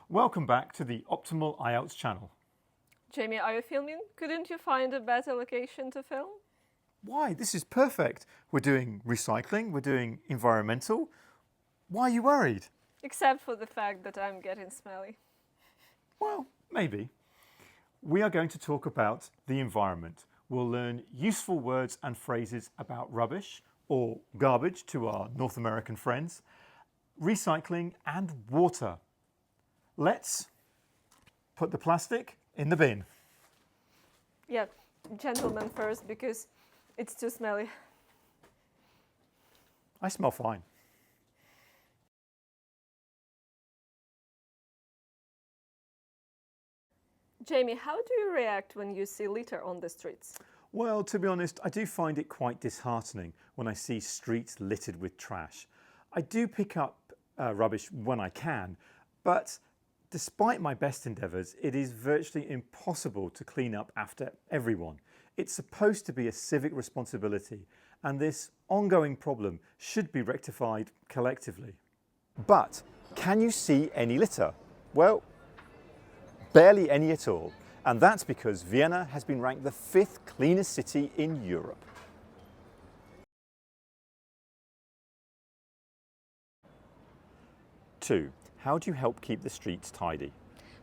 Welcome back to the Optimal IELTS channel. Jamie, are you filming? Couldn't you find a better location to film? Why? This is perfect. We're doing recycling, we're doing environmental. Why are you worried? Except for the fact that I'm getting smelly. Well, maybe. We are going to talk about the environment. We'll learn useful words and phrases about rubbish or garbage to our North American friends, recycling and water. Let's put the plastic in the bin. Yeah, gentlemen first because it's too smelly. I smell fine. Jamie, how do you react when you see litter on the streets? Well, to be honest, I do find it quite disheartening when I see streets littered with trash. I do pick up rubbish when I can, but despite my best endeavours, it is virtually impossible to clean up after everyone. It's supposed to be a civic responsibility, and this ongoing problem should be rectified collectively. But can you see any litter? Well, barely any at all. And that's because Vienna has been ranked the 5th cleanest city in Europe. Two, how do you help keep the streets tidy?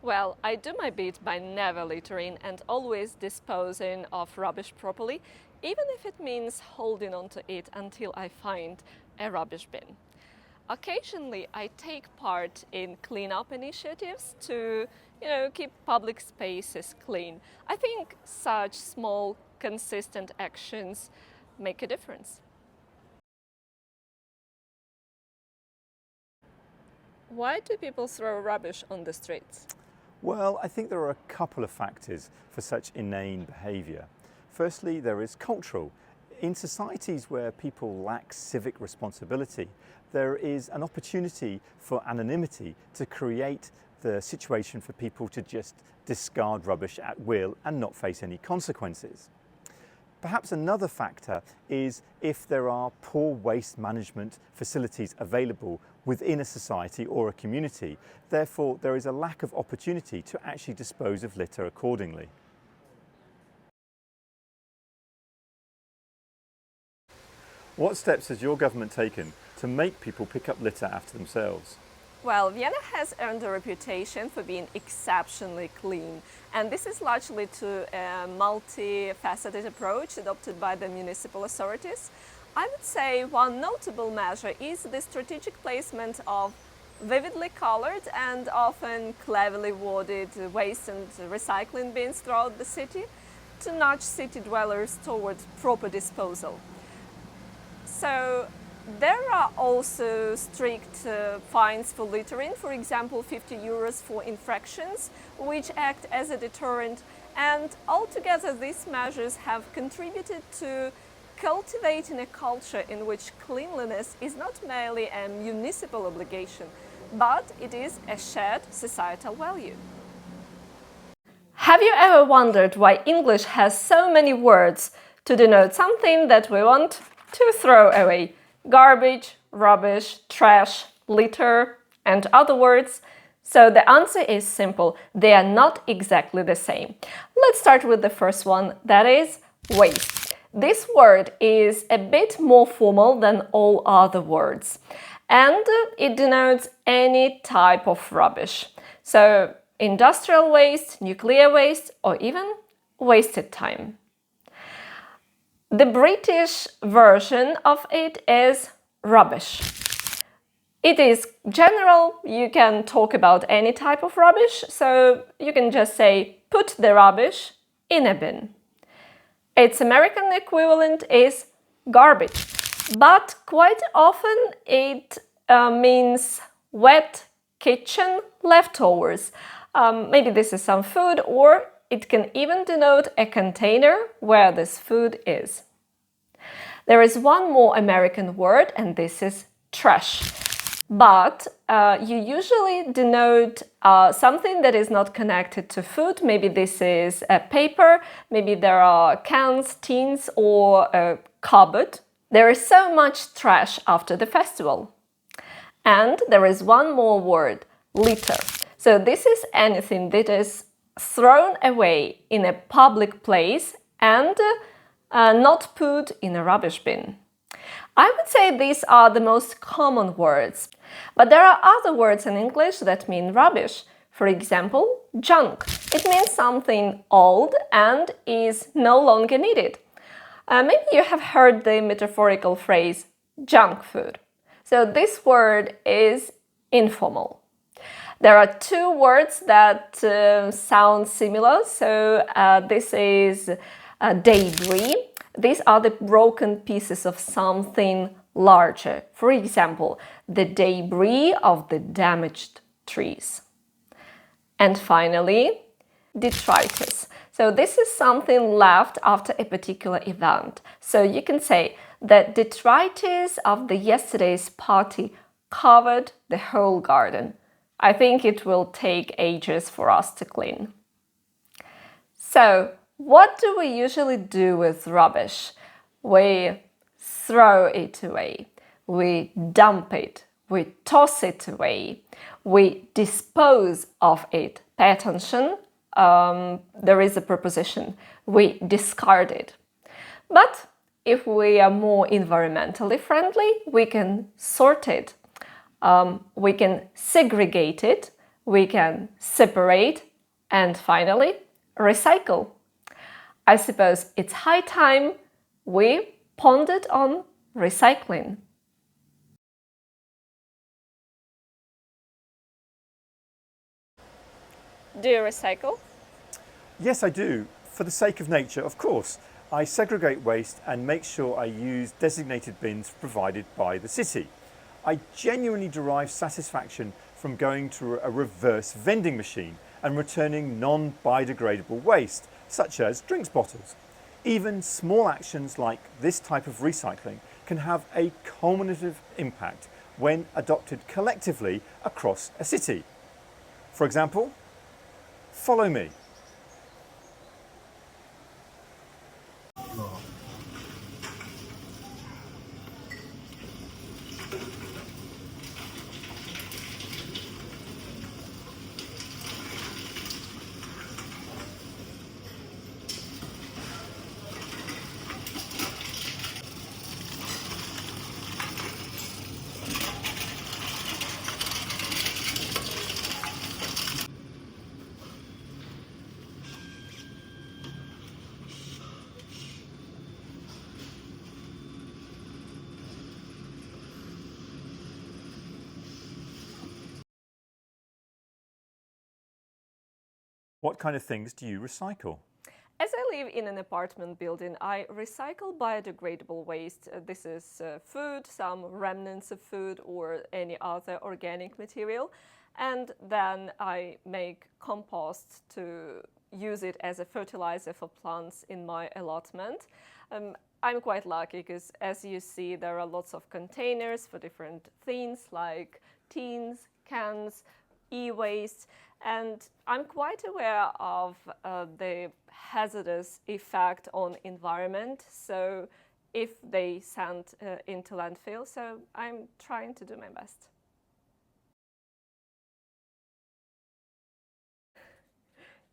Well, I do my bit by never littering and always disposing of rubbish properly, even if it means holding on to it until I find a rubbish bin. Occasionally, I take part in clean-up initiatives to, keep public spaces clean. I think such small, consistent actions make a difference. Why do people throw rubbish on the streets? Well, I think there are a couple of factors for such inane behaviour. Firstly, there is cultural. In societies where people lack civic responsibility, there is an opportunity for anonymity to create the situation for people to just discard rubbish at will and not face any consequences. Perhaps another factor is if there are poor waste management facilities available within a society or a community. Therefore, there is a lack of opportunity to actually dispose of litter accordingly. What steps has your government taken to make people pick up litter after themselves? Well, Vienna has earned a reputation for being exceptionally clean, and this is largely to a multifaceted approach adopted by the municipal authorities. I would say one notable measure is the strategic placement of vividly colored and often cleverly worded waste and recycling bins throughout the city to nudge city dwellers towards proper disposal. So there are also strict fines for littering, for example 50 euros for infractions, which act as a deterrent, and altogether these measures have contributed to cultivating a culture in which cleanliness is not merely a municipal obligation, but it is a shared societal value. Have you ever wondered why English has so many words to denote something that we want to throw away? Garbage, rubbish, trash, litter, and other words? So the answer is simple. They are not exactly the same. Let's start with the first one, that is waste. This word is a bit more formal than all other words, and it denotes any type of rubbish. So industrial waste, nuclear waste, or even wasted time. The British version of it is rubbish. It is general, you can talk about any type of rubbish, so you can just say, put the rubbish in a bin. Its American equivalent is garbage, but quite often it means wet kitchen leftovers. Maybe this is some food, or it can even denote a container where this food is. There is one more American word, and this is trash. But you usually denote something that is not connected to food. Maybe this is a paper, maybe there are cans, tins, or a cupboard. There is so much trash after the festival. And there is one more word, litter. So this is anything that is thrown away in a public place and not put in a rubbish bin. I would say these are the most common words, but there are other words in English that mean rubbish. For example, junk. It means something old and is no longer needed. Maybe you have heard the metaphorical phrase junk food. So this word is informal. There are two words that sound similar. So this is debris. These are the broken pieces of something larger. For example, the debris of the damaged trees. And finally, detritus. So this is something left after a particular event. So you can say that detritus of the yesterday's party covered the whole garden. I think it will take ages for us to clean. So, what do we usually do with rubbish? We throw it away, we dump it, we toss it away, we dispose of it. Pay attention, there is a preposition, we discard it. But if we are more environmentally friendly, we can sort it, we can segregate it, we can separate, and finally, recycle. I suppose it's high time we pondered on recycling. Do you recycle? Yes, I do. For the sake of nature, of course. I segregate waste and make sure I use designated bins provided by the city. I genuinely derive satisfaction from going to a reverse vending machine and returning non-biodegradable waste, such as drinks bottles. Even small actions like this type of recycling can have a cumulative impact when adopted collectively across a city. For example, follow me. What kind of things do you recycle? As I live in an apartment building, I recycle biodegradable waste. This is food, some remnants of food or any other organic material. And then I make compost to use it as a fertilizer for plants in my allotment. I'm quite lucky because, as you see, there are lots of containers for different things like tins, cans, e-waste, and I'm quite aware of the hazardous effect on environment. So if they send into landfill, so I'm trying to do my best.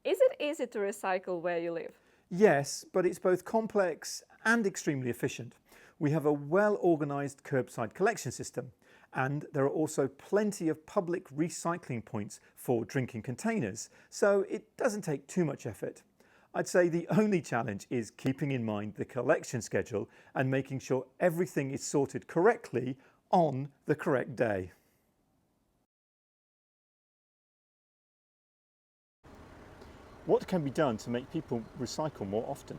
Is it easy to recycle where you live? Yes, but it's both complex and extremely efficient. We have a well-organised curbside collection system, and there are also plenty of public recycling points for drinking containers, so it doesn't take too much effort. I'd say the only challenge is keeping in mind the collection schedule and making sure everything is sorted correctly on the correct day. What can be done to make people recycle more often?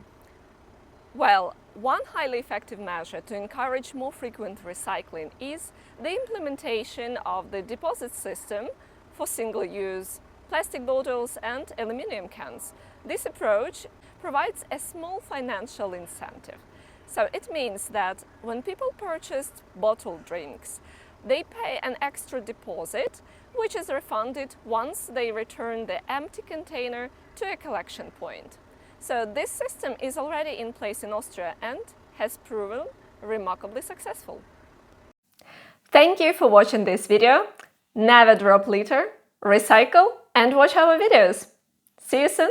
Well, one highly effective measure to encourage more frequent recycling is the implementation of the deposit system for single-use plastic bottles and aluminum cans. This approach provides a small financial incentive. So it means that when people purchase bottled drinks, they pay an extra deposit, which is refunded once they return the empty container to a collection point. So this system is already in place in Austria and has proven remarkably successful. Thank you for watching this video. Never drop litter, recycle, and watch our videos. See you soon!